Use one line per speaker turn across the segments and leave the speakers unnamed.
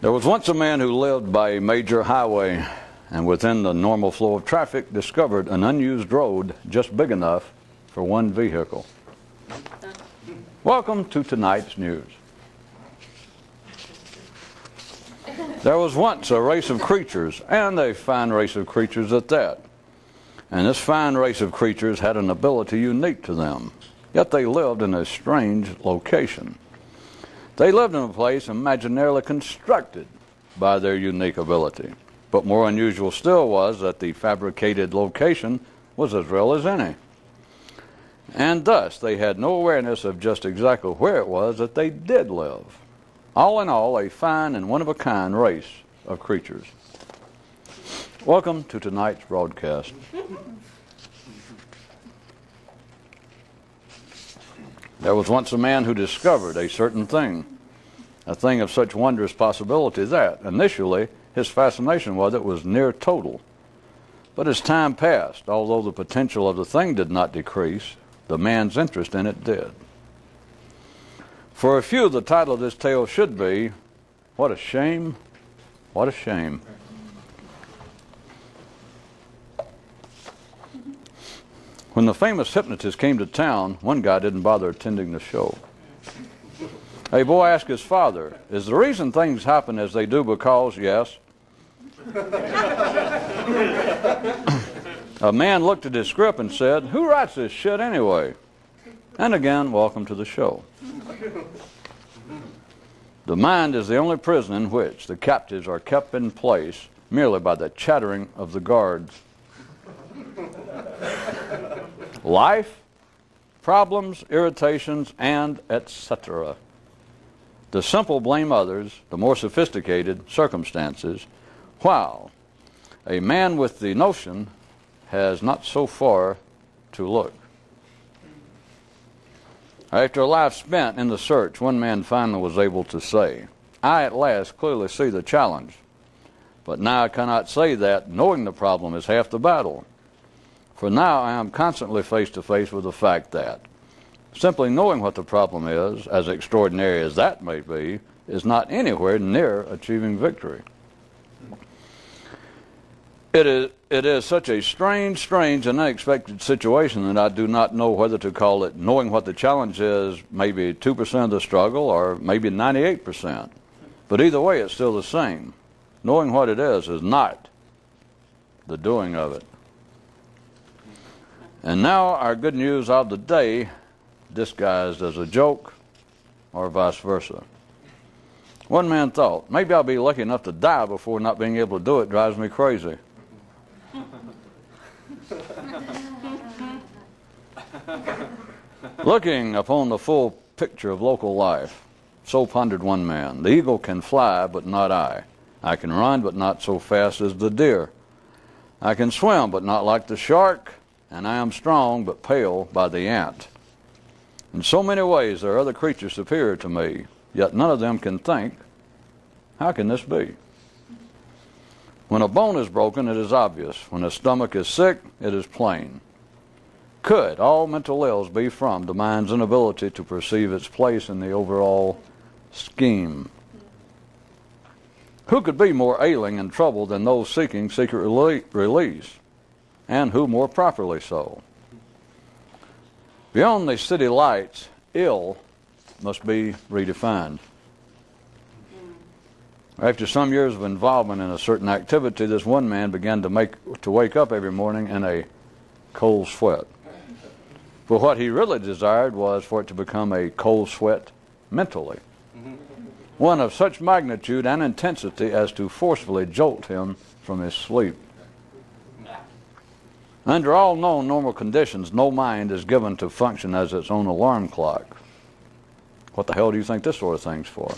There was once a man who lived by a major highway and within the normal flow of traffic discovered an unused road just big enough for one vehicle. Welcome to tonight's news. There was once a race of creatures, and a fine race of creatures at that. And this fine race of creatures had an ability unique to them, yet they lived in a strange location. They lived in a place imaginarily constructed by their unique ability. But more unusual still was that the fabricated location was as real as any. And thus they had no awareness of just exactly where it was that they did live. All in all, a fine and one-of-a-kind race of creatures. Welcome to tonight's broadcast. There was once a man who discovered a certain thing, a thing of such wondrous possibility that, initially, his fascination with it was near total. But as time passed, although the potential of the thing did not decrease, the man's interest in it did. For a few, the title of this tale should be, What a Shame, What a Shame. When the famous hypnotist came to town, one guy didn't bother attending the show. A boy asked his father, is the reason things happen as they do because, yes? A man looked at his script and said, who writes this shit anyway? And again, welcome to the show. The mind is the only prison in which the captives are kept in place merely by the chattering of the guards. Life, problems, irritations, and etc. The simple blame others, the more sophisticated circumstances, while a man with the notion has not so far to look. After a life spent in the search, one man finally was able to say, I at last clearly see the challenge, but now I cannot say that knowing the problem is half the battle. For now I am constantly face to face with the fact that simply knowing what the problem is, as extraordinary as that may be, is not anywhere near achieving victory. It is such a strange and unexpected situation that I do not know whether to call it knowing what the challenge is maybe 2% of the struggle or maybe 98%. But either way, it's still the same. Knowing what it is not the doing of it. And now our good news of the day, disguised as a joke or vice versa. One man thought, maybe I'll be lucky enough to die before not being able to do it drives me crazy. Looking upon the full picture of local life, so pondered one man. The eagle can fly, but not I. I can run, but not so fast as the deer. I can swim, but not like the shark. And I am strong, but pale by the ant. In so many ways there are other creatures superior to me, yet none of them can think, how can this be? When a bone is broken, it is obvious. When a stomach is sick, it is plain. Could all mental ills be from the mind's inability to perceive its place in the overall scheme? Who could be more ailing and troubled than those seeking secret release? And who more properly so? Beyond the city lights, ill must be redefined. After some years of involvement in a certain activity, this one man began to wake up every morning in a cold sweat. But what he really desired was for it to become a cold sweat mentally. One of such magnitude and intensity as to forcefully jolt him from his sleep. Under all known normal conditions, no mind is given to function as its own alarm clock. What the hell do you think this sort of thing's for?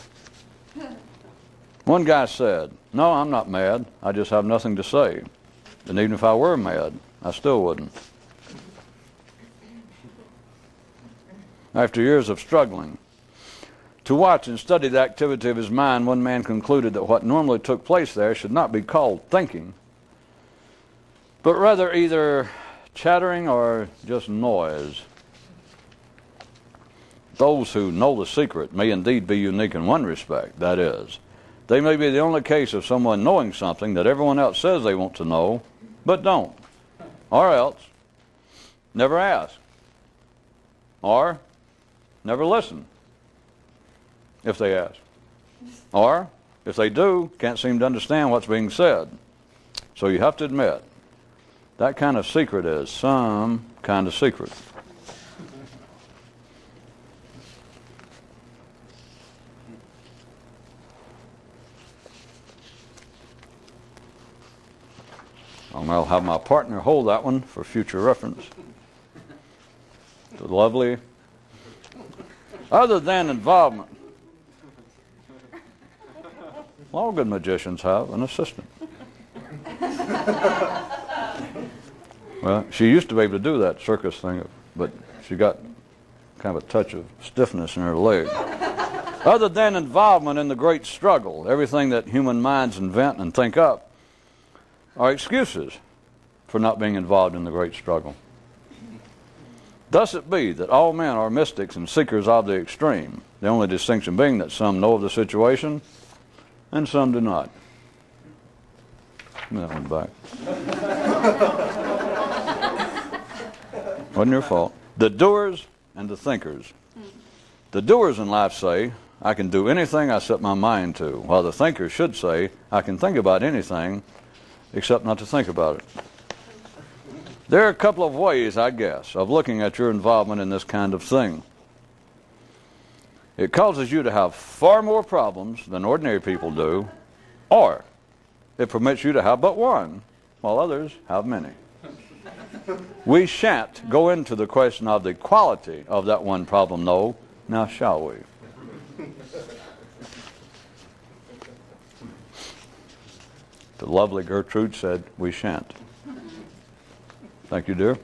One guy said, no, I'm not mad. I just have nothing to say. And even if I were mad, I still wouldn't. After years of struggling to watch and study the activity of his mind, one man concluded that what normally took place there should not be called thinking, but rather either chattering or just noise. Those who know the secret may indeed be unique in one respect, that is, they may be the only case of someone knowing something that everyone else says they want to know, but don't. Or else, never ask. Or, never listen if they ask. Or, if they do, can't seem to understand what's being said. So you have to admit, that kind of secret is some kind of secret. I'll have my partner hold that one for future reference. The lovely, other than involvement. All good magicians have an assistant. Well, she used to be able to do that circus thing, but she got kind of a touch of stiffness in her leg. Other than involvement in the great struggle, everything that human minds invent and think up are excuses for not being involved in the great struggle. Thus it be that all men are mystics and seekers of the extreme, the only distinction being that some know of the situation and some do not. Give me that one back. Wasn't your fault. The doers and the thinkers. The doers in life say, I can do anything I set my mind to, while the thinkers should say, I can think about anything except not to think about it. There are a couple of ways, I guess, of looking at your involvement in this kind of thing. It causes you to have far more problems than ordinary people do, or it permits you to have but one, while others have many. We shan't go into the question of the quality of that one problem, though, now shall we? The lovely Gertrude said, we shan't. Thank you, dear.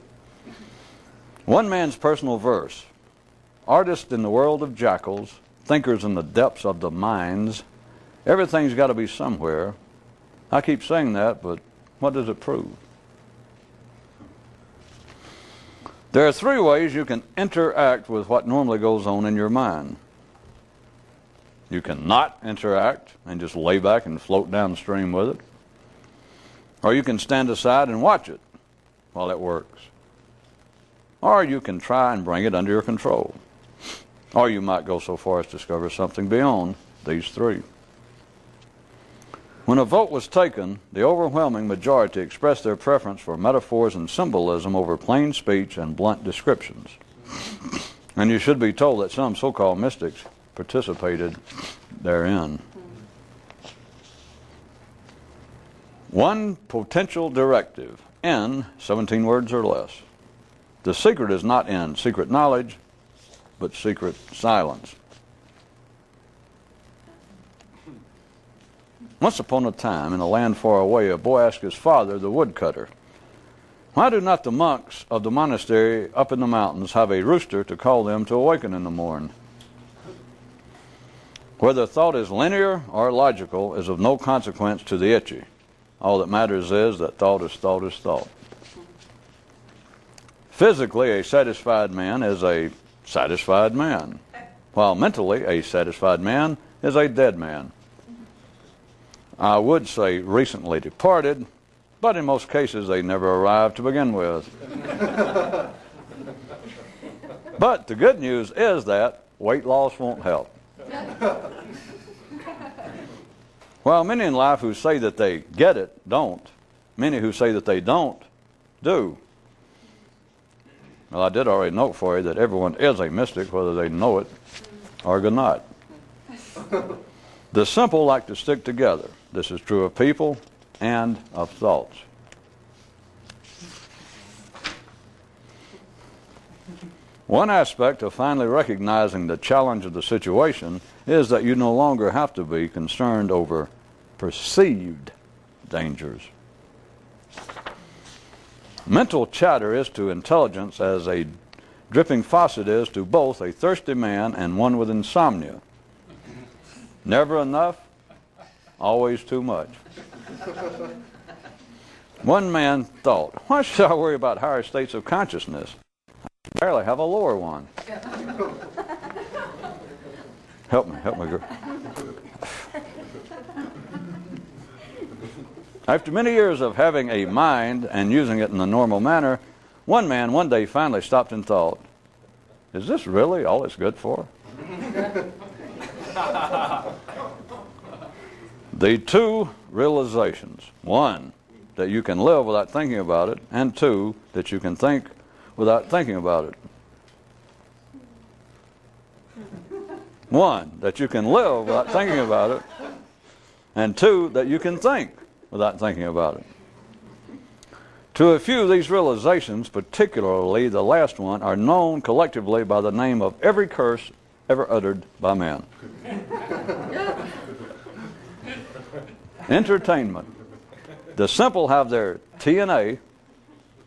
One man's personal verse. Artists in the world of jackals, thinkers in the depths of the mines, everything's got to be somewhere. I keep saying that, but what does it prove? There are three ways you can interact with what normally goes on in your mind. You can not interact and just lay back and float downstream with it. Or you can stand aside and watch it while it works. Or you can try and bring it under your control. Or you might go so far as to discover something beyond these three. When a vote was taken, the overwhelming majority expressed their preference for metaphors and symbolism over plain speech and blunt descriptions. And you should be told that some so-called mystics participated therein. One potential directive in 17 words or less. The secret is not in secret knowledge, but secret silence. Once upon a time, in a land far away, a boy asked his father, the woodcutter, why do not the monks of the monastery up in the mountains have a rooster to call them to awaken in the morn? Whether thought is linear or logical is of no consequence to the itchy. All that matters is that thought is thought is thought. Physically, a satisfied man is a satisfied man, while mentally, a satisfied man is a dead man. I would say recently departed, but in most cases they never arrived to begin with. But the good news is that weight loss won't help. While many in life who say that they get it don't, many who say that they don't do. Well, I did already note for you that everyone is a mystic, whether they know it or not. The simple like to stick together. This is true of people and of thoughts. One aspect of finally recognizing the challenge of the situation is that you no longer have to be concerned over perceived dangers. Mental chatter is to intelligence as a dripping faucet is to both a thirsty man and one with insomnia. Never enough, always too much. One man thought, why should I worry about higher states of consciousness? I barely have a lower one. Help me. After many years of having a mind and using it in the normal manner, one man one day finally stopped and thought, is this really all it's good for? The two realizations. One, that you can live without thinking about it, and two, that you can think without thinking about it. One, that you can live without thinking about it, and two, that you can think without thinking about it. To a few, these realizations, particularly the last one, are known collectively by the name of every curse ever uttered by man. Entertainment. The simple have their T and A,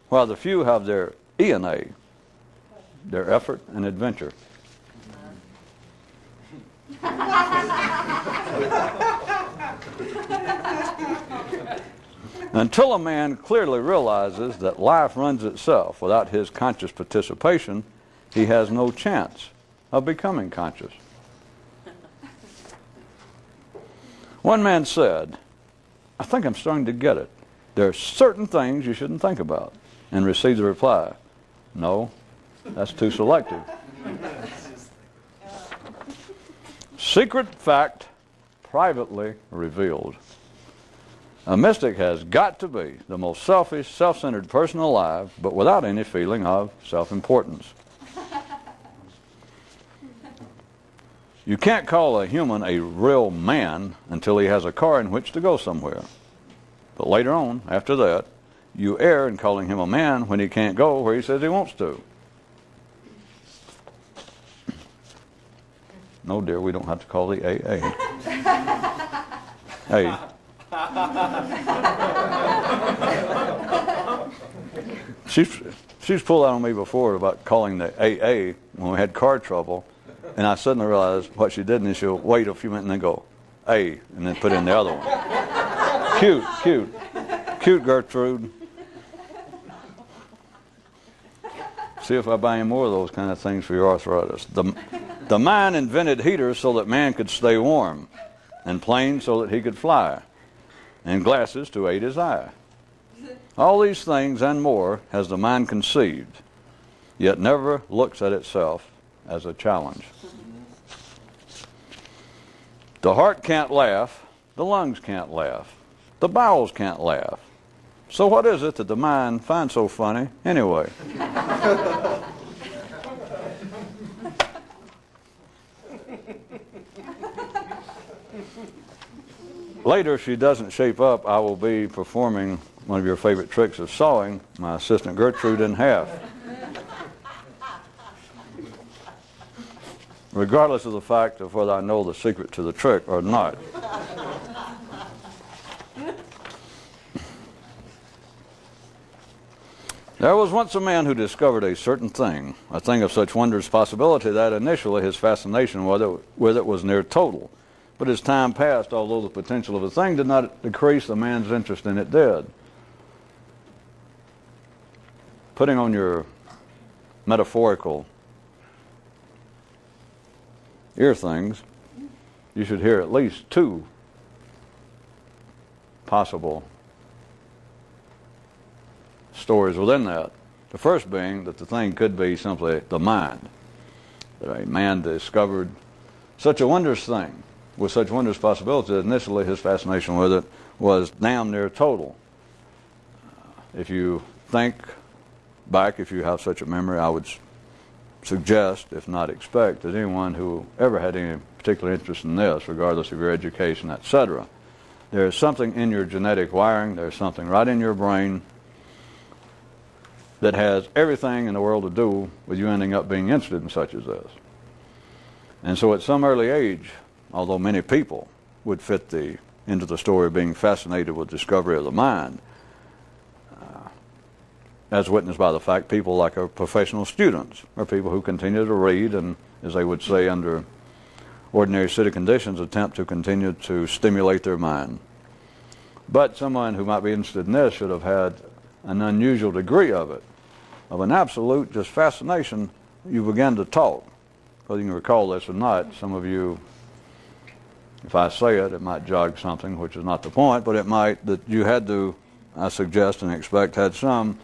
while the few have their E and A, their effort and adventure. Until a man clearly realizes that life runs itself without his conscious participation, he has no chance of becoming conscious. One man said, I think I'm starting to get it. There are certain things you shouldn't think about. And received the reply, no, that's too selective. Secret fact privately revealed. A mystic has got to be the most selfish, self-centered person alive, but without any feeling of self-importance. You can't call a human a real man until he has a car in which to go somewhere. But later on, after that, you err in calling him a man when he can't go where he says he wants to. No, dear, we don't have to call the AA. Hey. She's pulled out on me before about calling the AA when we had car trouble, and I suddenly realized what she did, and she'll wait a few minutes and then go, A, and then put in the other one. Cute Gertrude. See if I buy any more of those kind of things for your arthritis. The mind invented heaters so that man could stay warm, and planes so that he could fly, and glasses to aid his eye. All these things and more has the mind conceived, yet never looks at itself as a challenge. The heart can't laugh, the lungs can't laugh, the bowels can't laugh. So what is it that the mind finds so funny anyway? Later, if she doesn't shape up, I will be performing one of your favorite tricks of sawing my assistant Gertrude in half. Regardless of the fact of whether I know the secret to the trick or not. There was once a man who discovered a certain thing, a thing of such wondrous possibility that initially his fascination with it was near total. But as time passed, although the potential of a thing did not decrease, the man's interest in it did. Putting on your metaphorical ear things, you should hear at least two possible stories within that. The first being that the thing could be simply the mind. That a man discovered such a wondrous thing with such wondrous possibilities that initially his fascination with it was damn near total. If you think back, if you have such a memory, I would suggest, if not expect, that anyone who ever had any particular interest in this, regardless of your education, etc., there is something in your genetic wiring, there's something right in your brain that has everything in the world to do with you ending up being interested in such as this. And so at some early age, although many people would fit into the story of being fascinated with discovery of the mind, as witnessed by the fact people like our professional students or people who continue to read and, as they would say under ordinary city conditions, attempt to continue to stimulate their mind. But someone who might be interested in this should have had an unusual degree of it, of an absolute just fascination. You begin to talk whether you can recall this or not, some of you, if I say it, it might jog something, which is not the point, but it might, that you had to, I suggest and expect, had some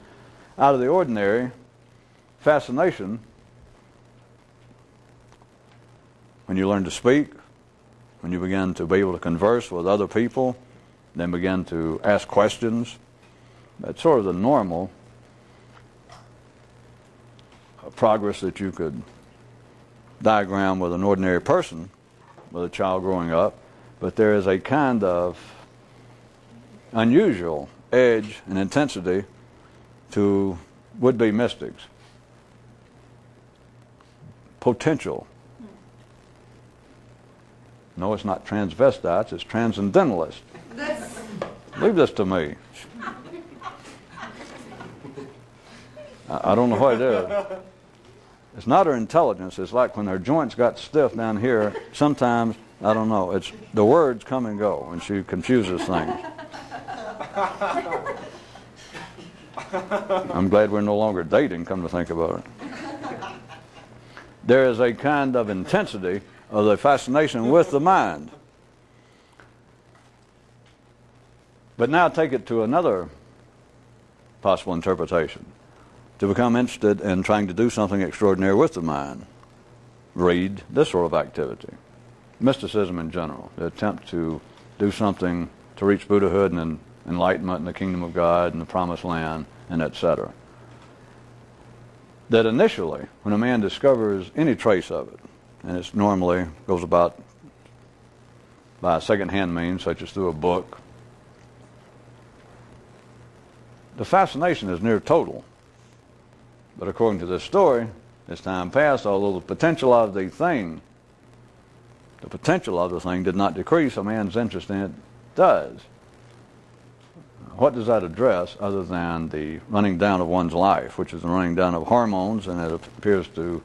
out of the ordinary fascination when you learn to speak, when you begin to be able to converse with other people, then begin to ask questions. That's sort of the normal progress that you could diagram with an ordinary person, with a child growing up, but there is a kind of unusual edge and intensity to would-be mystics. Potential. No, it's not transvestites, it's transcendentalists. Leave this to me. I don't know what it is. It's not her intelligence. It's like when her joints got stiff down here, sometimes, I don't know, it's the words come and go, and she confuses things. I'm glad we're no longer dating, come to think about it. There is a kind of intensity of the fascination with the mind. But now take it to another possible interpretation. To become interested in trying to do something extraordinary with the mind. Read this sort of activity. Mysticism in general. The attempt to do something to reach Buddhahood and enlightenment in the kingdom of God and the promised land and etc. That initially, when a man discovers any trace of it, and it normally goes about by a second-hand means, such as through a book, the fascination is near total. But according to this story, as time passed, although the potential of the thing did not decrease, a man's interest in it does. What does that address other than the running down of one's life, which is the running down of hormones, and it appears to,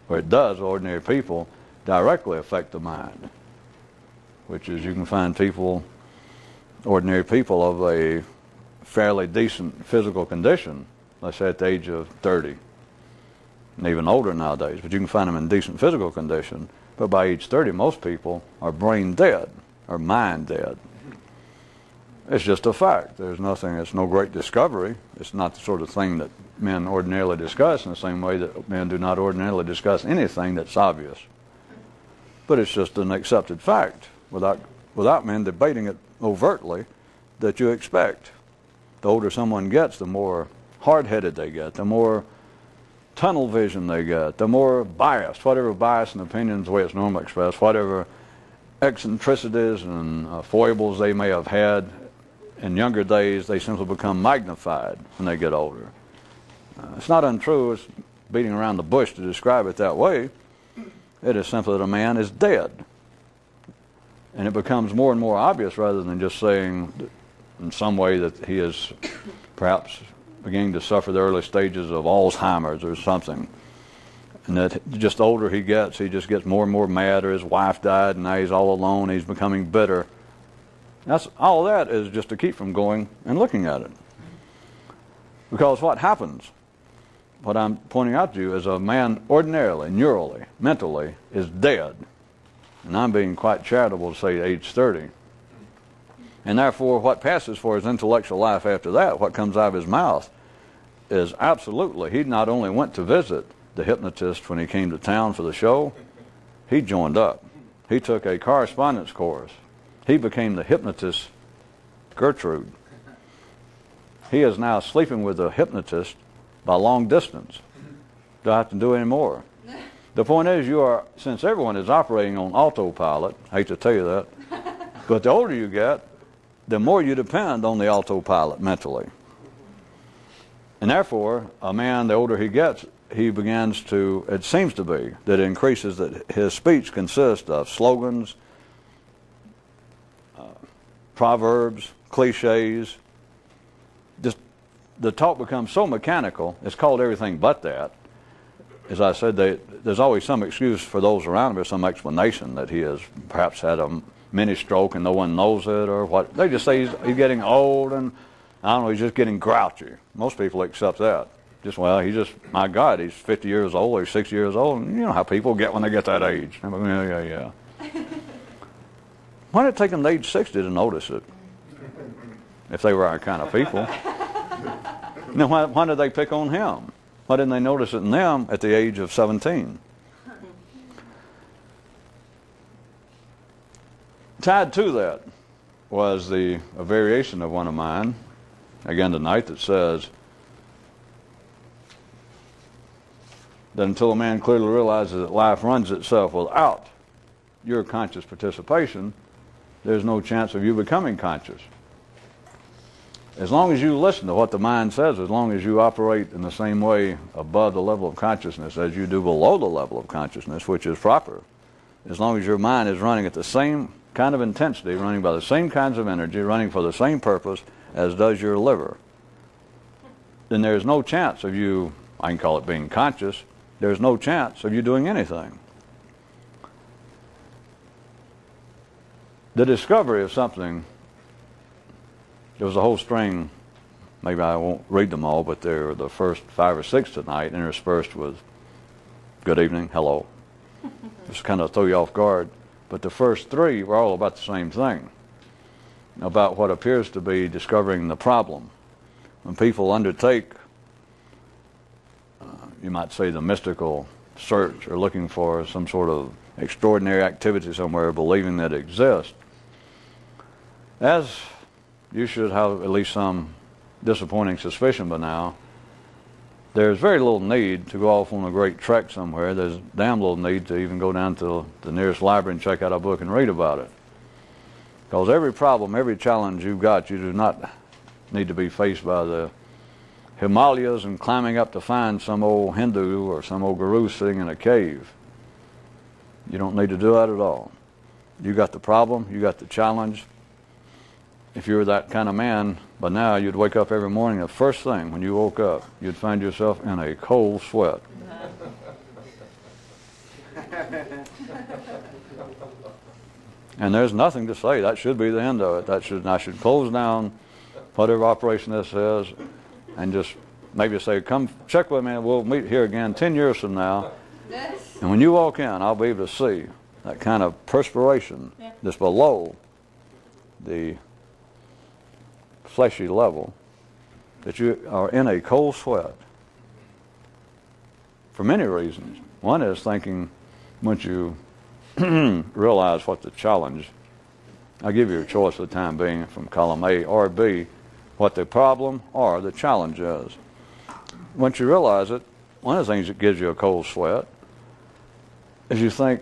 or it does, ordinary people, directly affect the mind, which is you can find people, ordinary people of a fairly decent physical condition, let's say at the age of 30, and even older nowadays, but you can find them in decent physical condition, but by age 30, most people are brain dead, or mind dead. It's just a fact. There's nothing, it's no great discovery. It's not the sort of thing that men ordinarily discuss in the same way that men do not ordinarily discuss anything that's obvious. But it's just an accepted fact, without men debating it overtly, that you expect. The older someone gets, the more hard-headed they get, the more tunnel vision they get, the more biased, whatever bias and opinions, the way it's normally expressed, whatever eccentricities and foibles they may have had in younger days, they simply become magnified when they get older. It's not untrue, it's beating around the bush to describe it that way. It is simply that a man is dead. And it becomes more and more obvious rather than just saying in some way that he is perhaps beginning to suffer the early stages of Alzheimer's or something. And that just the older he just gets more and more mad, or his wife died and now he's all alone, he's becoming bitter. That's all that is just to keep from going and looking at it. Because what happens, what I'm pointing out to you, is a man ordinarily, neurally, mentally, is dead. And I'm being quite charitable to say age 30. And therefore, what passes for his intellectual life after that, what comes out of his mouth, is absolutely, he not only went to visit the hypnotist when he came to town for the show, he joined up. He took a correspondence course. He became the hypnotist Gertrude. He is now sleeping with a hypnotist by long distance. Don't have to do any more. The point is, since everyone is operating on autopilot, I hate to tell you that, but the older you get, the more you depend on the autopilot mentally. And therefore, a man, the older he gets, he begins to, it seems to be, that it increases that his speech consists of slogans, proverbs, cliches. Just the talk becomes so mechanical, it's called everything but that. As I said, there's always some excuse for those around him, or some explanation that he has perhaps had a mini stroke and no one knows it, or what. They just say he's getting old, and I don't know, he's just getting grouchy. Most people accept that. My God, he's 50 years old, or he's 60 years old. And you know how people get when they get that age. Yeah. Why did it take them to age 60 to notice it? If they were our kind of people. Now, why did they pick on him? Why didn't they notice it in them at the age of 17? Tied to that was a variation of one of mine, again tonight, that says that until a man clearly realizes that life runs itself without your conscious participation, there's no chance of you becoming conscious. As long as you listen to what the mind says, as long as you operate in the same way above the level of consciousness as you do below the level of consciousness, which is proper, as long as your mind is running at the same kind of intensity, running by the same kinds of energy, running for the same purpose as does your liver, then there's no chance of you, I can call it being conscious, there's no chance of you doing anything. The discovery of something, there was a whole string, maybe I won't read them all, but there are the first 5 or 6 tonight, interspersed with good evening, hello. Just kind of throw you off guard. But the first 3 were all about the same thing, about what appears to be discovering the problem. When people undertake, you might say, the mystical search or looking for some sort of extraordinary activity somewhere, believing that it exists, as you should have at least some disappointing suspicion by now, there's very little need to go off on a great trek somewhere. There's damn little need to even go down to the nearest library and check out a book and read about it. Because every problem, every challenge you've got, you do not need to be faced by the Himalayas and climbing up to find some old Hindu or some old guru sitting in a cave. You don't need to do that at all. You got the problem, you got the challenge. If you were that kind of man, by now you'd wake up every morning, the first thing when you woke up, you'd find yourself in a cold sweat. And there's nothing to say. That should be the end of it. I should close down whatever operation this is and just maybe say, come check with me and we'll meet here again 10 years from now. And when you walk in, I'll be able to see that kind of perspiration that's below the fleshy level, that you are in a cold sweat for many reasons. One is thinking, once you realize what the challenge, I'll give you a choice for the time being from column A or B, what the problem or the challenge is. Once you realize it, one of the things that gives you a cold sweat is you think,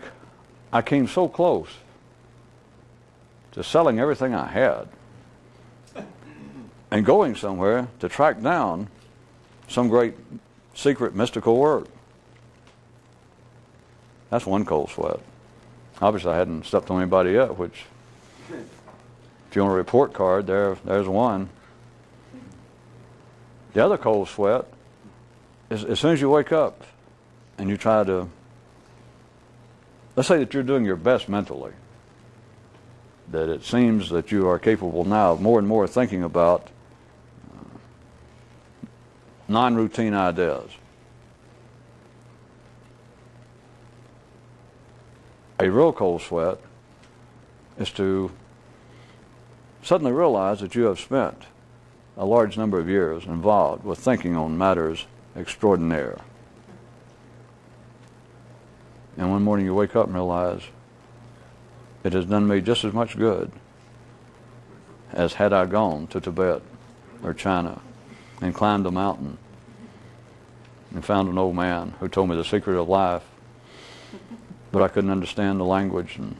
I came so close to selling everything I had and going somewhere to track down some great secret mystical work. That's one cold sweat. Obviously I hadn't stepped on anybody yet, which if you want a report card, there's one. The other cold sweat is as soon as you wake up and you try to, let's say that you're doing your best mentally, that it seems that you are capable now of more and more thinking about non-routine ideas. A real cold sweat is to suddenly realize that you have spent a large number of years involved with thinking on matters extraordinaire. And one morning you wake up and realize it has done me just as much good as had I gone to Tibet or China and climbed a mountain and found an old man who told me the secret of life, but I couldn't understand the language. And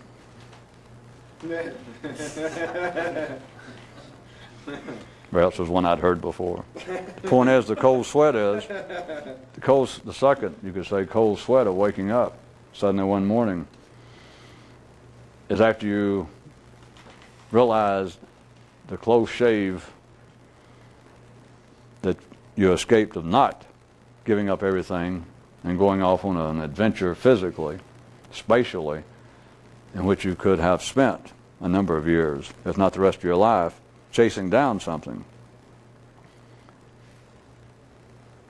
perhaps it was one I'd heard before. The point is, the cold sweat is, the second, you could say, cold sweat of waking up suddenly one morning is after you realize the close shave that you escaped of not giving up everything and going off on an adventure physically, spatially, in which you could have spent a number of years, if not the rest of your life, chasing down something.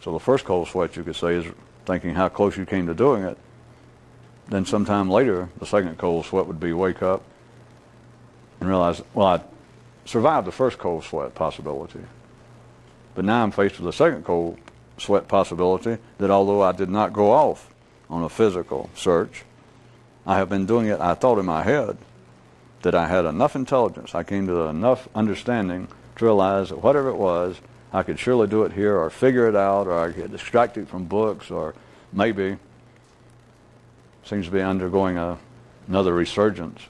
So the first cold sweat, you could say, is thinking how close you came to doing it. Then sometime later, the second cold sweat would be wake up and realize, well, I survived the first cold sweat possibility. But now I'm faced with the second cold sweat possibility that although I did not go off on a physical search, I have been doing it, I thought in my head, that I had enough intelligence, I came to enough understanding to realize that whatever it was, I could surely do it here or figure it out, or I could extract it from books, or maybe seems to be undergoing another resurgence,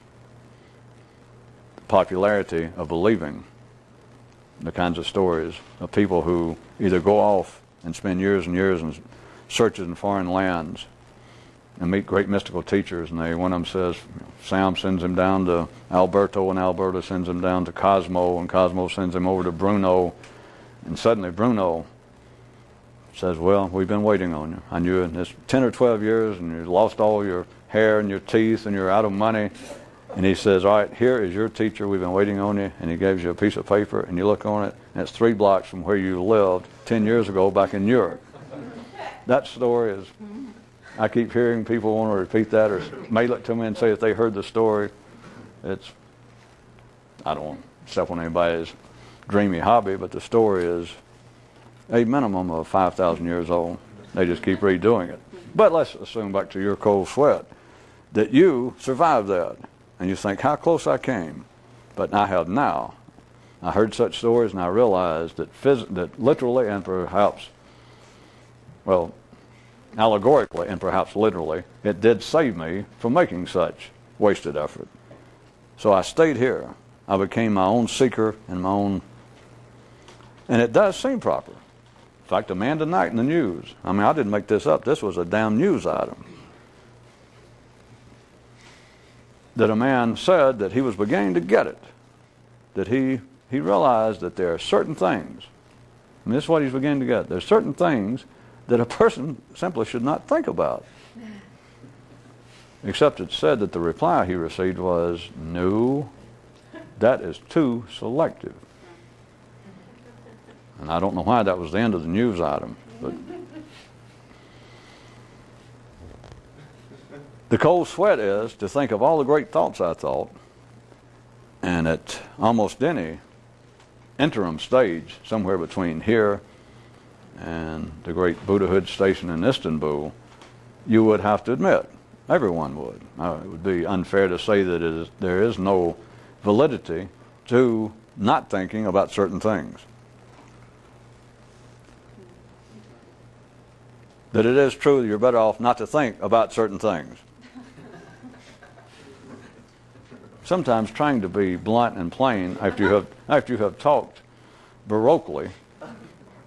the popularity of believing the kinds of stories of people who either go off and spend years and years in searches in foreign lands and meet great mystical teachers, and one of them says, Sam sends him down to Alberto, and Alberto sends him down to Cosmo, and Cosmo sends him over to Bruno, and suddenly Bruno says, well, we've been waiting on you. I knew it. It's 10 or 12 years, and you lost all your hair and your teeth, and you're out of money. And he says, all right, here is your teacher. We've been waiting on you. And he gives you a piece of paper, and you look on it, and it's 3 blocks from where you lived 10 years ago back in Europe. That story is, I keep hearing people want to repeat that or mail it to me and say if they heard the story. It's, I don't want to step on anybody's dreamy hobby, but the story is a minimum of 5,000 years old. They just keep redoing it. But let's assume, back to your cold sweat, that you survived that. And you think, how close I came. But I have now. I heard such stories, and I realized that literally and perhaps, well, allegorically and perhaps literally, it did save me from making such wasted effort. So I stayed here. I became my own seeker and my own, and it does seem proper. In fact, Amanda Knight in the news, I mean, I didn't make this up. This was a damn news item. That a man said that he was beginning to get it. That he realized that there are certain things, I mean, this is what he's beginning to get. There's certain things that a person simply should not think about. Except it said that the reply he received was, no, that is too selective. And I don't know why that was the end of the news item. But the cold sweat is to think of all the great thoughts I thought, and at almost any interim stage, somewhere between here and the great Buddhahood station in Istanbul, you would have to admit, everyone would. It would be unfair to say that there is no validity to not thinking about certain things. That it is true that you're better off not to think about certain things. Sometimes trying to be blunt and plain after you have talked baroquely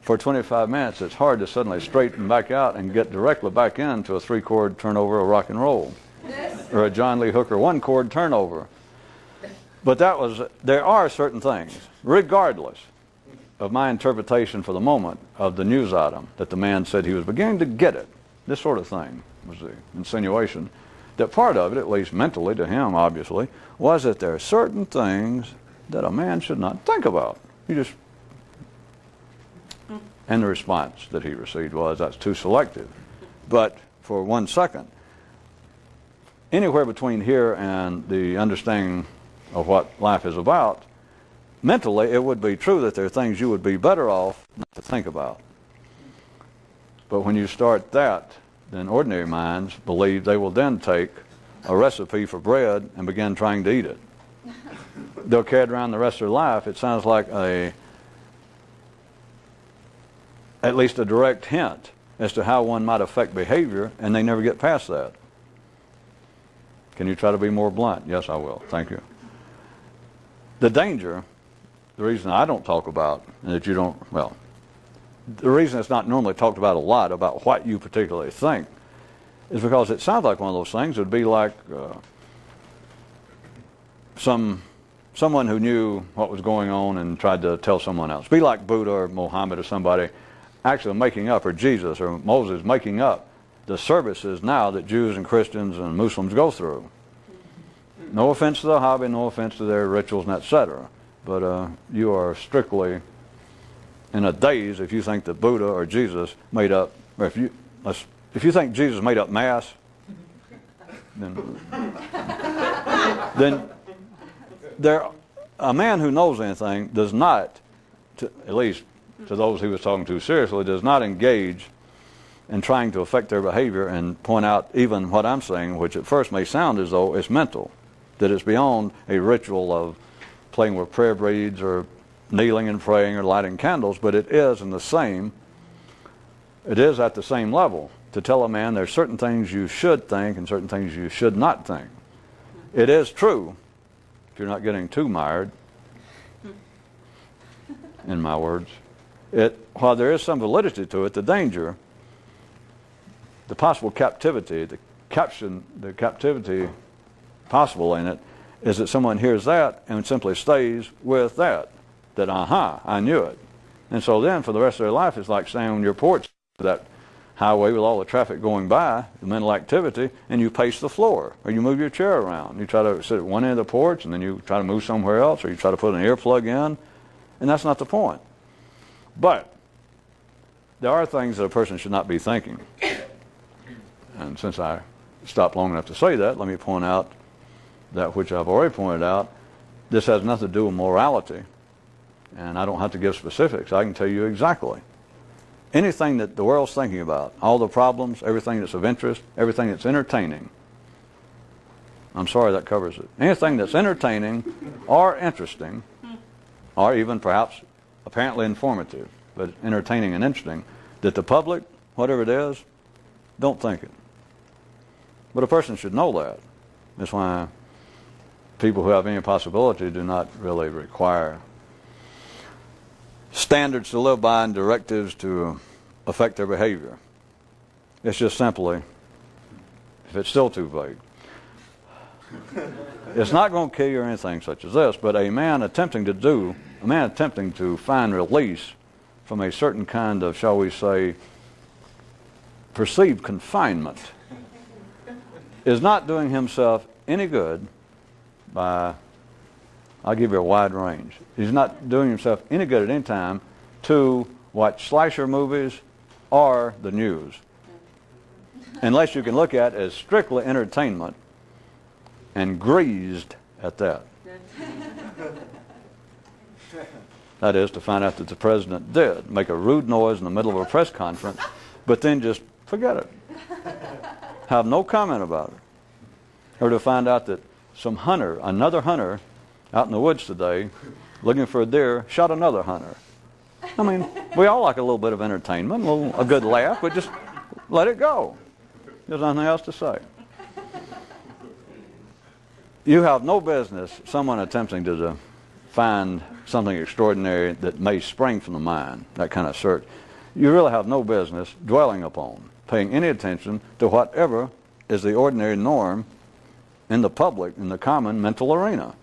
for 25 minutes, it's hard to suddenly straighten back out and get directly back into a 3-chord turnover of rock and roll or a John Lee Hooker 1-chord turnover. But there are certain things, regardless of my interpretation for the moment of the news item, that the man said he was beginning to get it. This sort of thing was the insinuation. That part of it, at least mentally to him, obviously, was that there are certain things that a man should not think about. And the response that he received was, that's too selective. But for 1 second, anywhere between here and the understanding of what life is about, mentally it would be true that there are things you would be better off not to think about. But when you start that, then ordinary minds believe they will then take a recipe for bread and begin trying to eat it. They'll carry it around the rest of their life. It sounds like at least a direct hint as to how one might affect behavior, and they never get past that. Can you try to be more blunt? Yes, I will. Thank you. The danger, the reason I don't talk about, and that you don't, well, the reason it's not normally talked about a lot, about what you particularly think, is because it sounds like one of those things. It would be like someone who knew what was going on and tried to tell someone else. Be like Buddha or Muhammad or somebody actually making up, or Jesus or Moses making up the services now that Jews and Christians and Muslims go through. No offense to the hobby, no offense to their rituals and etc. But you are strictly in a daze if you think that Buddha or Jesus made up, or if you think Jesus made up Mass, then a man who knows anything does not, at least to those he was talking to seriously, does not engage in trying to affect their behavior and point out even what I'm saying, which at first may sound as though it's mental, that it's beyond a ritual of playing with prayer beads or kneeling and praying or lighting candles, but it is at the same level to tell a man there's certain things you should think and certain things you should not think. It is true, if you're not getting too mired, in my words, while there is some validity to it, the danger, the possible captivity, the captivity possible in it, is that someone hears that and simply stays with that I knew it. And so then for the rest of their life, it's like standing on your porch, that highway with all the traffic going by, the mental activity, and you pace the floor, or you move your chair around. You try to sit at one end of the porch, and then you try to move somewhere else, or you try to put an earplug in, and that's not the point. But there are things that a person should not be thinking. And since I stopped long enough to say that, let me point out that which I've already pointed out. This has nothing to do with morality, and I don't have to give specifics. I can tell you exactly. Anything that the world's thinking about, all the problems, everything that's of interest, everything that's entertaining. I'm sorry, that covers it. Anything that's entertaining or interesting, or even perhaps apparently informative, but entertaining and interesting, that the public, whatever it is, don't think it. But a person should know that. That's why people who have any possibility do not really require standards to live by and directives to affect their behavior. It's just simply, if it's still too vague, it's not going to kill you or anything such as this, but a man attempting to find release from a certain kind of, shall we say, perceived confinement is not doing himself any good by, I'll give you a wide range. He's not doing himself any good at any time to watch slasher movies or the news, unless you can look at it as strictly entertainment and greased at that. That is, to find out that the president did make a rude noise in the middle of a press conference, but then just forget it. Have no comment about it. Or to find out that another hunter out in the woods today, looking for a deer, shot another hunter. I mean, we all like a little bit of entertainment, a good laugh, but just let it go. There's nothing else to say. You have no business, someone attempting to find something extraordinary that may spring from the mind, that kind of search. You really have no business dwelling upon, paying any attention to whatever is the ordinary norm in the public, in the common mental arena.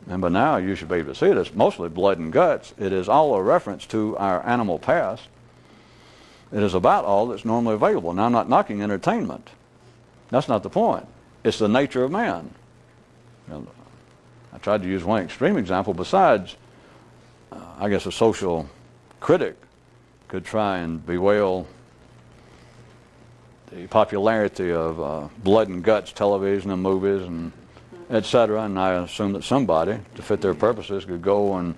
And by now you should be able to see it. It's mostly blood and guts. It is all a reference to our animal past. It is about all that's normally available. Now, I'm not knocking entertainment. That's not the point. It's the nature of man. I tried to use one extreme example besides, I guess a social critic could try and bewail the popularity of blood and guts television and movies and etc. And I assume that somebody, to fit their purposes, could go and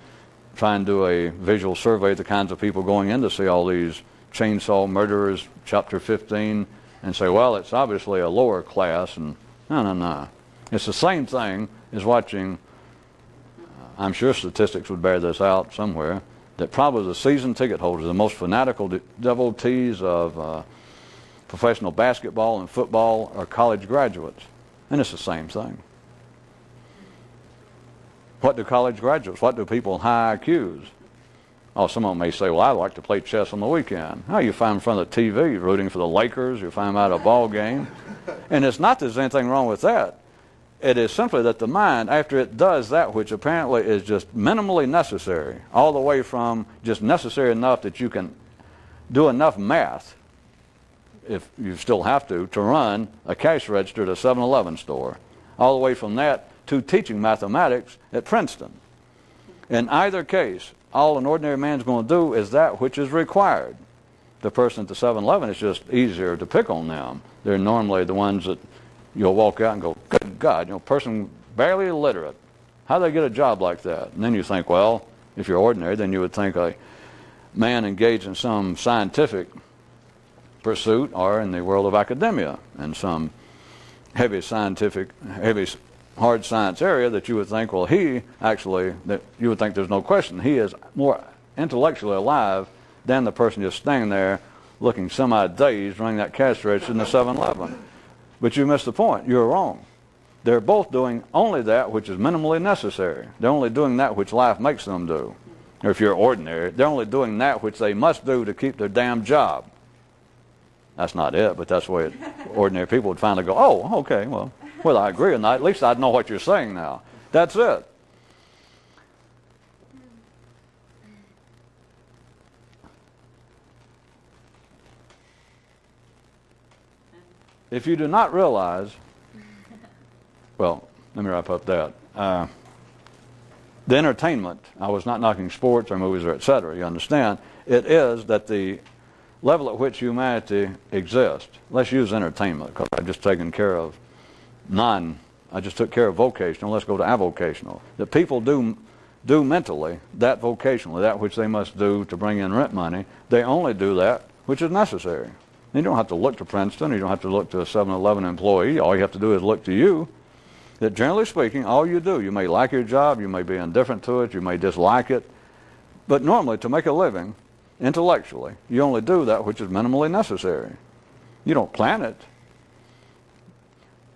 try and do a visual survey of the kinds of people going in to see all these chainsaw murderers, chapter 15, and say, well, it's obviously a lower class. And no. It's the same thing as watching, I'm sure statistics would bear this out somewhere, that probably the season ticket holders, the most fanatical devotees of professional basketball and football are college graduates. And it's the same thing. What do college graduates, what do people with high IQs? Oh, some of them may say, well, I like to play chess on the weekend. Oh, you find them in front of the TV rooting for the Lakers, you find them at a ball game. And it's not that there's anything wrong with that. It is simply that the mind, after it does that which apparently is just minimally necessary, all the way from just necessary enough that you can do enough math, if you still have to run a cash register at a 7-Eleven store, all the way from that to teaching mathematics at Princeton. In either case, all an ordinary man's going to do is that which is required. The person at the 7-Eleven, it's just easier to pick on them. They're normally the ones that you'll walk out and go, good God, person barely illiterate. How do they get a job like that? And then you think, well, if you're ordinary, then you would think a man engaged in some scientific pursuit or in the world of academia and some heavy hard science area that you would think, well, that you would think there's no question, he is more intellectually alive than the person just standing there looking semi-dazed running that cash register in the 7-Eleven. But you missed the point. You're wrong. They're both doing only that which is minimally necessary. They're only doing that which life makes them do. Or if you're ordinary, they're only doing that which they must do to keep their damn job. That's not it, but that's the way ordinary people would finally go, oh, okay, well, whether I agree or not, at least I know what you're saying now. That's it. If you do not realize, well, let me wrap up that. The entertainment, I was not knocking sports or movies or et cetera, you understand, it is that the level at which humanity exists, let's use entertainment because I've just taken care of I just took care of vocational, let's go to avocational. That people do mentally that vocationally, that which they must do to bring in rent money, they only do that which is necessary. You don't have to look to Princeton, you don't have to look to a 7-Eleven employee, all you have to do is look to you. That generally speaking, all you do, you may like your job, you may be indifferent to it, you may dislike it, but normally to make a living, intellectually, you only do that which is minimally necessary. You don't plan it,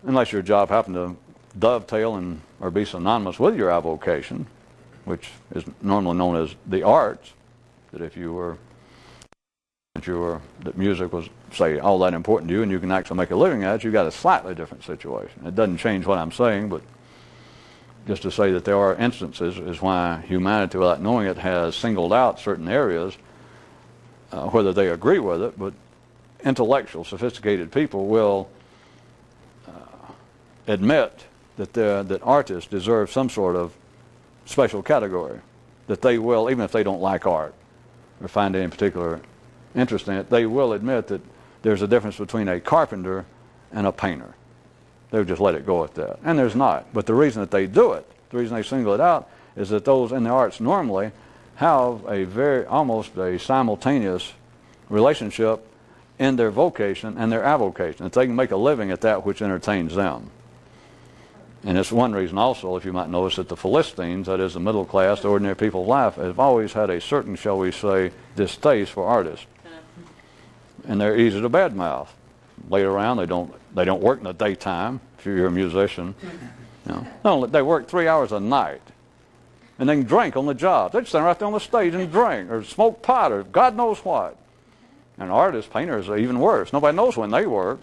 unless your job happened to dovetail or be synonymous with your avocation, which is normally known as the arts, that if that music was, say, all that important to you and you can actually make a living at it, you've got a slightly different situation. It doesn't change what I'm saying, but just to say that there are instances is why humanity, without knowing it, has singled out certain areas, whether they agree with it, but intellectual, sophisticated people will admit that artists deserve some sort of special category, that they will, even if they don't like art or find any particular interest in it, they will admit that there's a difference between a carpenter and a painter. They would just let it go at that. And there's not. But the reason that they do it, the reason they single it out, is that those in the arts normally have almost a simultaneous relationship in their vocation and their avocation. That they can make a living at that which entertains them. And it's one reason also, if you might notice, that the Philistines, that is the middle class, the ordinary people of life, have always had a certain, shall we say, distaste for artists. And they're easy to badmouth. Later around, they don't work in the daytime, if you're a musician. No, they work 3 hours a night. And they can drink on the job. They just stand right there on the stage and drink, or smoke pot, or God knows what. And artists, painters are even worse. Nobody knows when they work.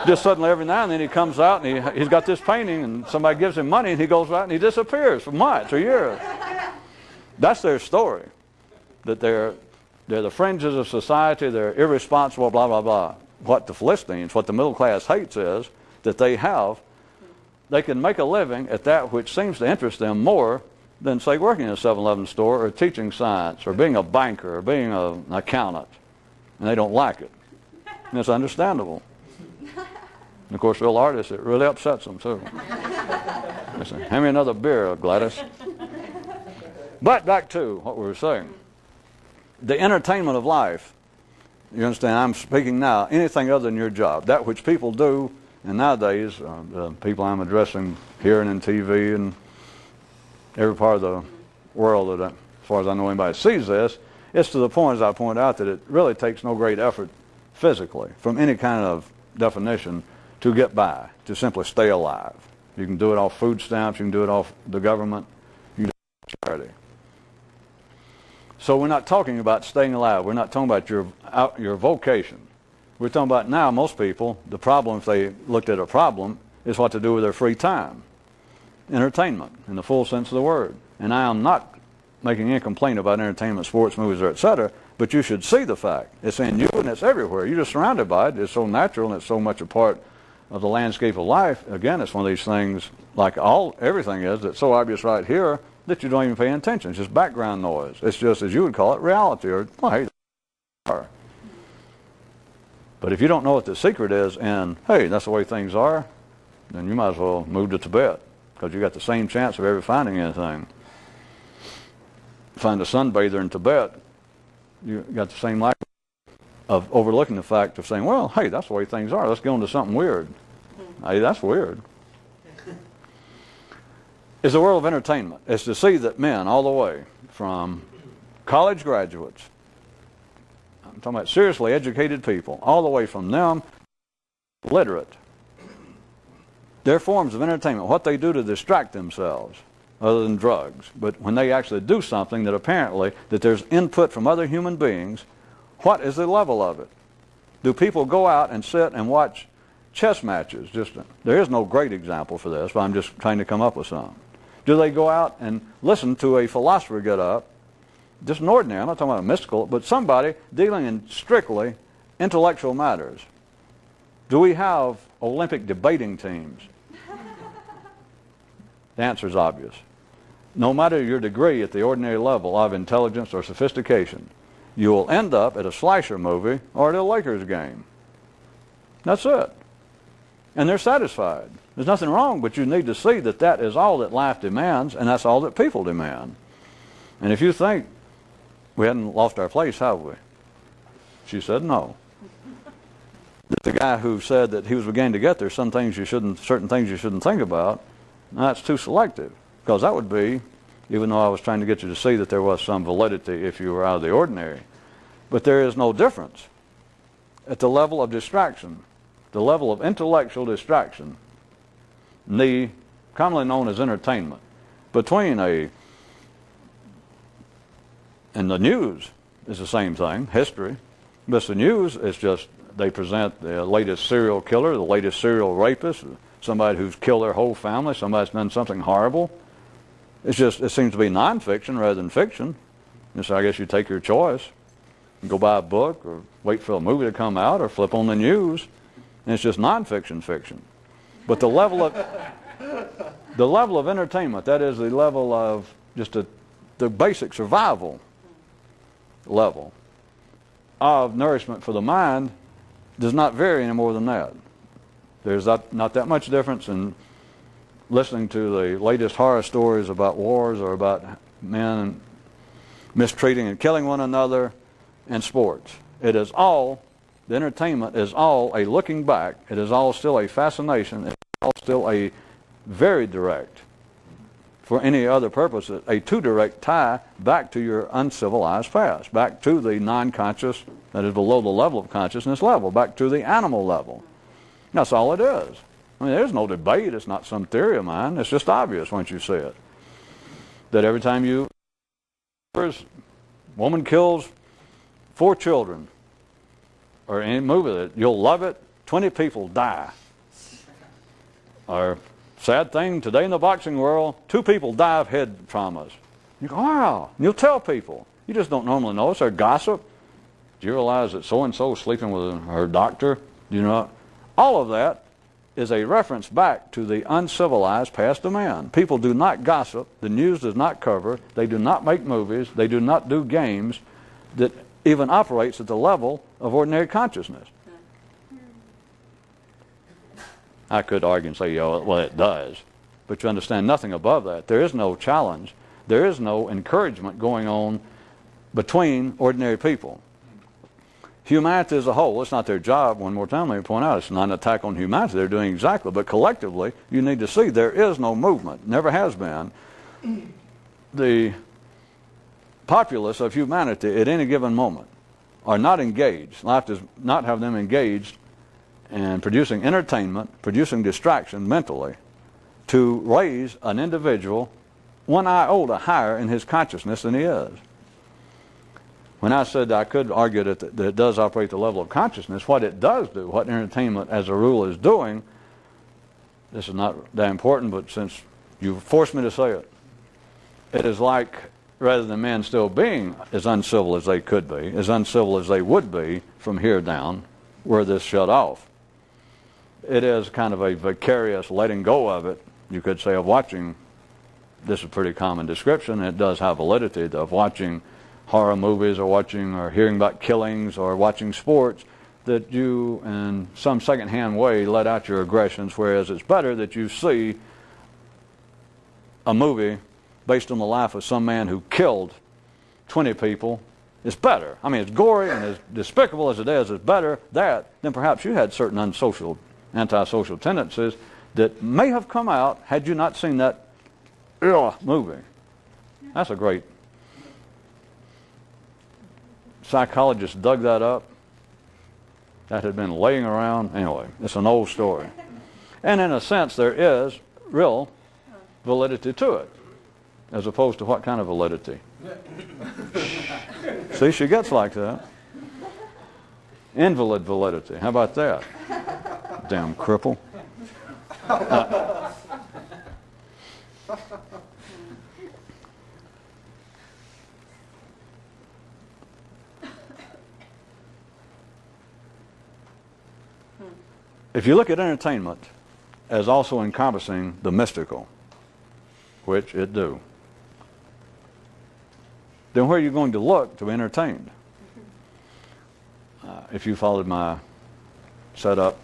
Just suddenly every now and then he comes out and he's got this painting and somebody gives him money and he goes out and he disappears for months or years. That's their story. That they're the fringes of society, they're irresponsible, blah, blah, blah. What the Philistines, what the middle class hates is that they can make a living at that which seems to interest them more than, say, working in a 7-Eleven store or teaching science or being a banker or being an accountant. And they don't like it. And it's understandable. And of course, real artists, it really upsets them, too. They say, hand me another beer, Gladys. But back to what we were saying. The entertainment of life, you understand, I'm speaking now, anything other than your job. That which people do, and nowadays, the people I'm addressing here and in TV and every part of the world, that, as far as I know anybody sees this, it's to the point, as I point out, that it really takes no great effort physically, from any kind of definition, to get by, to simply stay alive. You can do it off food stamps, you can do it off the government, you can do it off charity. So we're not talking about staying alive. We're not talking about your vocation. We're talking about now, most people, the problem, if they looked at a problem, is what to do with their free time. Entertainment, in the full sense of the word. And I am not making any complaint about entertainment, sports, movies, or etc., but you should see the fact. It's in you and it's everywhere. You're just surrounded by it. It's so natural and it's so much a part of the landscape of life. Again, it's one of these things, like everything is, that's so obvious right here that you don't even pay attention. It's just background noise. It's just, as you would call it, reality, or, well, hey, are. But if you don't know what the secret is, and, hey, that's the way things are, then you might as well move to Tibet, because you got the same chance of ever finding anything. Find a sunbather in Tibet, you got the same likelihood of overlooking the fact of saying, well, hey, that's the way things are. Let's go into something weird. Hey, that's weird. It's a world of entertainment. It's to see that men all the way from college graduates, I'm talking about seriously educated people, all the way from them, literate, their forms of entertainment, what they do to distract themselves, other than drugs. But when they actually do something that apparently, that there's input from other human beings, what is the level of it? Do people go out and sit and watch chess matches? There is no great example for this, but I'm just trying to come up with some. Do they go out and listen to a philosopher get up, just an ordinary, I'm not talking about a mystical, but somebody dealing in strictly intellectual matters? Do we have Olympic debating teams? The answer is obvious. No matter your degree at the ordinary level of intelligence or sophistication, you will end up at a slasher movie or at a Lakers game. That's it. And they're satisfied. There's nothing wrong, but you need to see that that is all that life demands, and that's all that people demand. And if you think we hadn't lost our place, have we? She said no. The guy who said that he was beginning to get there, certain things you shouldn't think about, that's too selective. Because that would be, even though I was trying to get you to see that there was some validity if you were out of the ordinary, but there is no difference at the level of distraction, the level of intellectual distraction, commonly known as entertainment, between and the news is the same thing, history, but the news is just, they present the latest serial killer, the latest serial rapist, somebody who's killed their whole family, somebody's done something horrible. It seems to be nonfiction rather than fiction. And so I guess you take your choice. You go buy a book or wait for a movie to come out or flip on the news, and it's just nonfiction fiction. But the level of entertainment, that is the level of just the basic survival level of nourishment for the mind, does not vary any more than that. There's not that much difference in listening to the latest horror stories about wars or about men mistreating and killing one another and sports. It is all, the entertainment is all a looking back. It is all still a fascination. It's all still a very direct, for any other purpose, a too direct tie back to your uncivilized past, back to the non-conscious, that is below the level of consciousness level, back to the animal level. That's all it is. I mean, there's no debate. It's not some theory of mine. It's just obvious once you see it. That every time woman kills 4 children, or any movie that you'll love it, 20 people die. Or sad thing, today in the boxing world, 2 people die of head traumas. You go, wow. And you'll tell people. You just don't normally know. It's their gossip. Do you realize that so-and-so is sleeping with her doctor? Do you know? All of that is a reference back to the uncivilized past of man. People do not gossip. The news does not cover. They do not make movies. They do not do games that even operates at the level of ordinary consciousness. I could argue and say, well, it does. But you understand nothing above that. There is no challenge. There is no encouragement going on between ordinary people. Humanity as a whole, it's not their job, one more time let me point out, it's not an attack on humanity, they're doing exactly, but collectively, you need to see there is no movement, never has been. The populace of humanity at any given moment are not engaged. Life does not have them engaged in producing entertainment, producing distraction mentally, to raise an individual one iota higher in his consciousness than he is. When I said I could argue that it does operate at the level of consciousness, what it does do, what entertainment as a rule is doing, this is not that important, but since you forced me to say it, it is like, rather than men still being as uncivil as they could be, as uncivil as they would be from here down, were this shut off. It is kind of a vicarious letting go of it, you could say, of watching this is a pretty common description. It does have validity of watching horror movies or watching or hearing about killings or watching sports, that you in some second-hand way let out your aggressions, whereas it's better that you see a movie based on the life of some man who killed 20 people. It's better. I mean, it's gory and as despicable as it is, it's better that than perhaps you had certain antisocial tendencies that may have come out had you not seen that movie. That's a great... Psychologists dug that up. That had been laying around. Anyway, it's an old story. And in a sense, there is real validity to it, as opposed to what kind of validity? See, she gets like that. Invalid validity. How about that? Damn cripple. If you look at entertainment as also encompassing the mystical, which it do, then where are you going to look to be entertained? If you followed my setup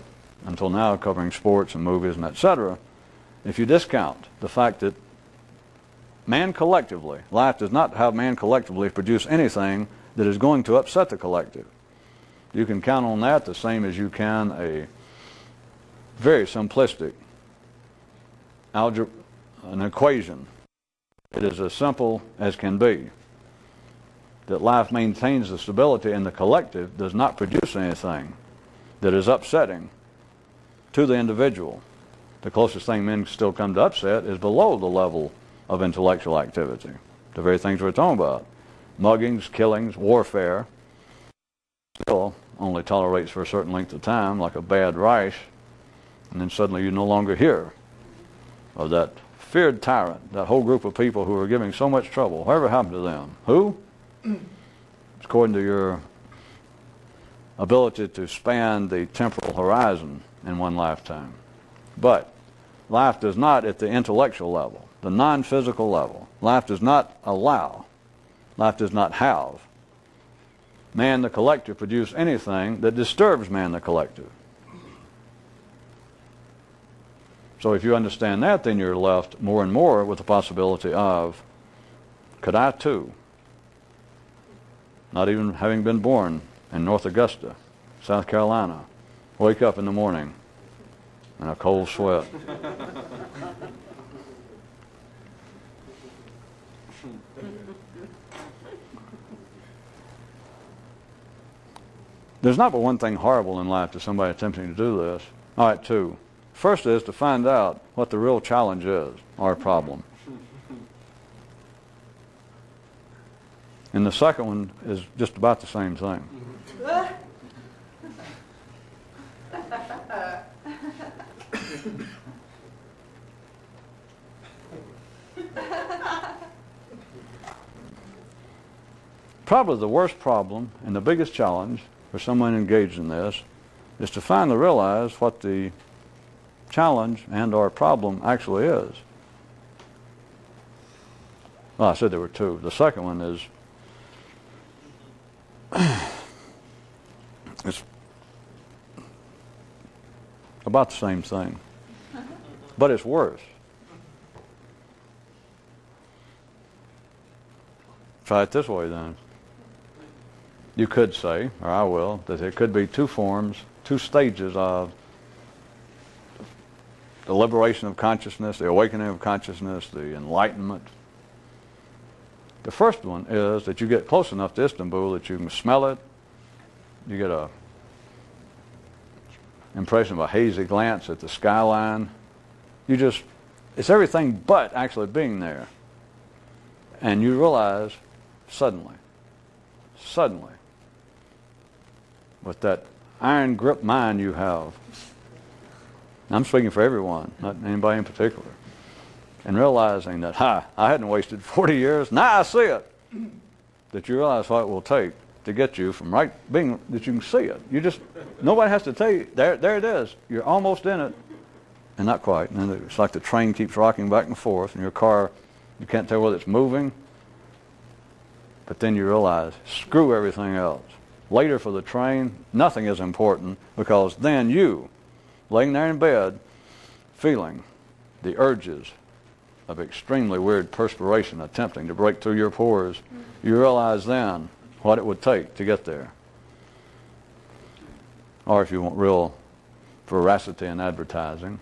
until now covering sports and movies and etc., if you discount the fact that man collectively, life does not have man collectively produce anything that is going to upset the collective. You can count on that the same as you can a very simplistic an equation. It is as simple as can be. That life maintains the stability and the collective does not produce anything that is upsetting to the individual. The closest thing men still come to upset is below the level of intellectual activity. The very things we're talking about. Muggings, killings, warfare. Still only tolerates for a certain length of time, like a bad rash, and then suddenly you no longer hear of that feared tyrant, that whole group of people who are giving so much trouble. Whatever happened to them? Who? It's according to your ability to span the temporal horizon in one lifetime. But life does not, at the intellectual level, the non-physical level, life does not allow, life does not have man the collective produce anything that disturbs man the collective. So if you understand that, then you're left more and more with the possibility of, could I too, not even having been born in North Augusta, South Carolina, wake up in the morning in a cold sweat? There's not but one thing horrible in life to somebody attempting to do this. All right, two. First is to find out what the real challenge is, or problem. And the second one is just about the same thing. Probably the worst problem and the biggest challenge for someone engaged in this is to finally realize what the challenge and or problem actually is. Well, I said there were two. The second one is it's about the same thing, but it's worse. Try it this way then. You could say, or I will, that there could be two forms, two stages of the liberation of consciousness, the awakening of consciousness, the enlightenment. The first one is that you get close enough to Istanbul that you can smell it. You get a impression of a hazy glance at the skyline. It's everything but actually being there. And you realize suddenly, with that iron grip mind you have, I'm speaking for everyone, not anybody in particular, and realizing that, I hadn't wasted 40 years, now I see it, that you realize what it will take to get you from being that you can see it. Nobody has to tell you, there it is, you're almost in it, and not quite. And it's like the train keeps rocking back and forth, and your car You can't tell whether it's moving. But then you realize, screw everything else. Later for the train, nothing is important, because then you, laying there in bed, feeling the urges of extremely weird perspiration attempting to break through your pores, you realize then what it would take to get there. Or if you want real veracity in advertising,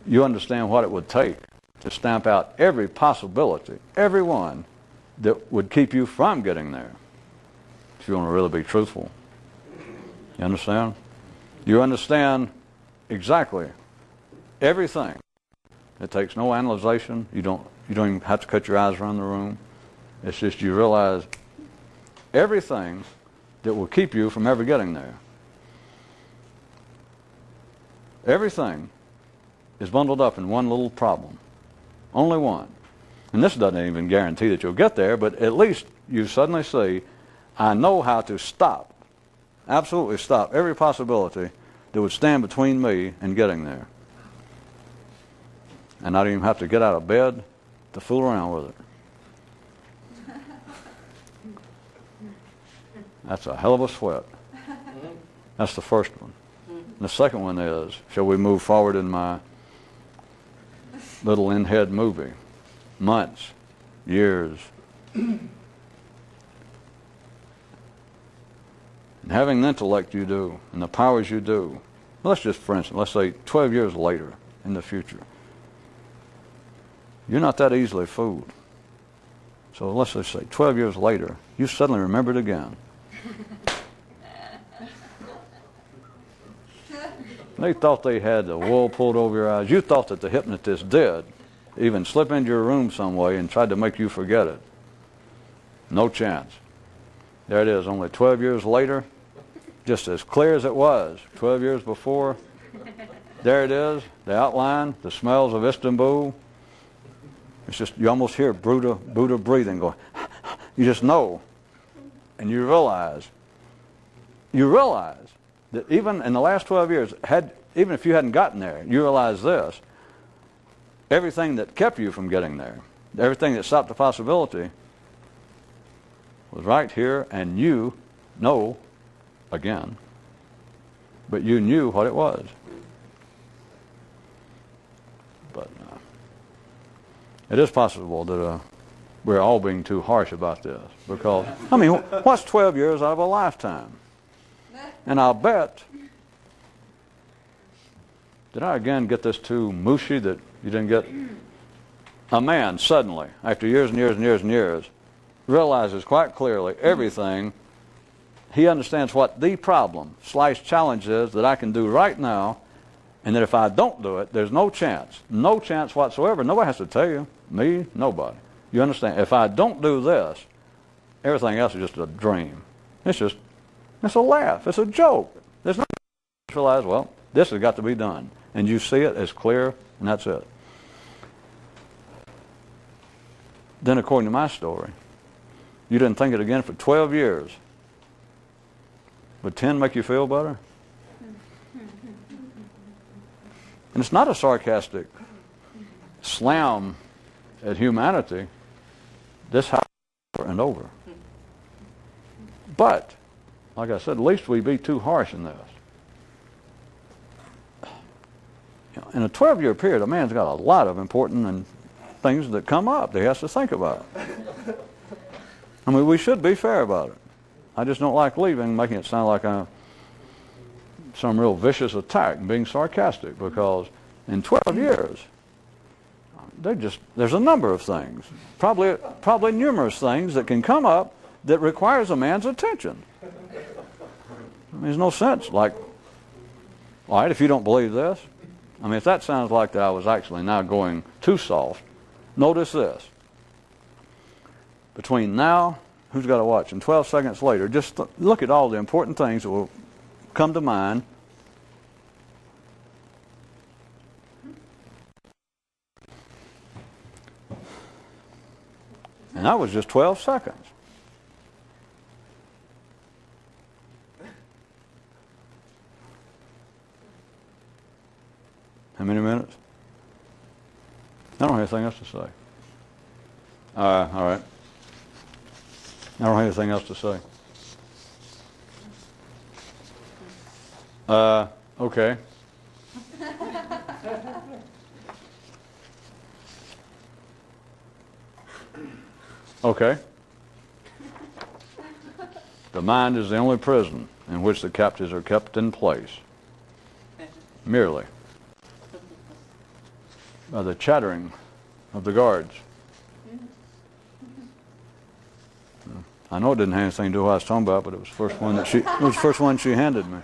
you understand what it would take to stamp out every possibility, every one, that would keep you from getting there, if you want to really be truthful. You understand? You understand exactly everything. It takes no analyzation. You don't even have to cut your eyes around the room. It's just you realize everything that will keep you from ever getting there. Everything is bundled up in one little problem. Only one. And this doesn't even guarantee that you'll get there, but at least you suddenly see, I know how to stop, absolutely stop every possibility that would stand between me and getting there. And I don't even have to get out of bed to fool around with it. That's a hell of a sweat. That's the first one. And the second one is, shall we move forward in my little in-head movie? Months, years. And having the intellect you do, and the powers you do, let's just, for instance, let's say 12 years later in the future, you're not that easily fooled. So let's just say 12 years later, you suddenly remember it again. They thought they had the wool pulled over your eyes. You thought that the hypnotist did even slip into your room some way and tried to make you forget it. No chance. There it is, only 12 years later, just as clear as it was 12 years before. There it is, the outline, the smells of Istanbul. It's just, you almost hear Buddha breathing going. You just know. And you realize that even in the last 12 years, even if you hadn't gotten there, you realize this. Everything that kept you from getting there, everything that stopped the possibility, was right here, and you know, again, but you knew what it was. But it is possible that we're all being too harsh about this, because, I mean, what's 12 years out of a lifetime? And I'll bet, did I again get this too mushy that you didn't get? A man suddenly, after years and years and years and years, realizes quite clearly everything. He understands what the problem / challenge is that I can do right now, and that if I don't do it, there's no chance whatsoever. Nobody has to tell you. Me, nobody. You understand? If I don't do this, everything else is just a dream. It's a laugh. It's a joke. There's no realize, well, this has got to be done. And you see it as clear, and that's it. Then according to my story, you didn't think it again for 12 years. Would 10 make you feel better? And it's not a sarcastic slam at humanity. This happens over and over. But, like I said, at least we be too harsh in this. In a 12-year period, a man's got a lot of important things that come up that he has to think about. I mean, we should be fair about it. I just don't like leaving, making it sound like some real vicious attack and being sarcastic, because in 12 years, there's a number of things, probably numerous things that can come up that requires a man's attention. I mean, there's no sense, like, all right, if you don't believe this, I mean, if that sounds like that I was actually now going too soft, notice this. Between now, who's got to watch, and 12 seconds later, just look at all the important things that will come to mind. And that was just 12 seconds. How many minutes? I don't have anything else to say. All right. I don't have anything else to say. Okay. Okay. The mind is the only prison in which the captives are kept in place, merely by the chattering of the guards. I know it didn't have anything to do with what I was talking about, but it was the first one she handed me.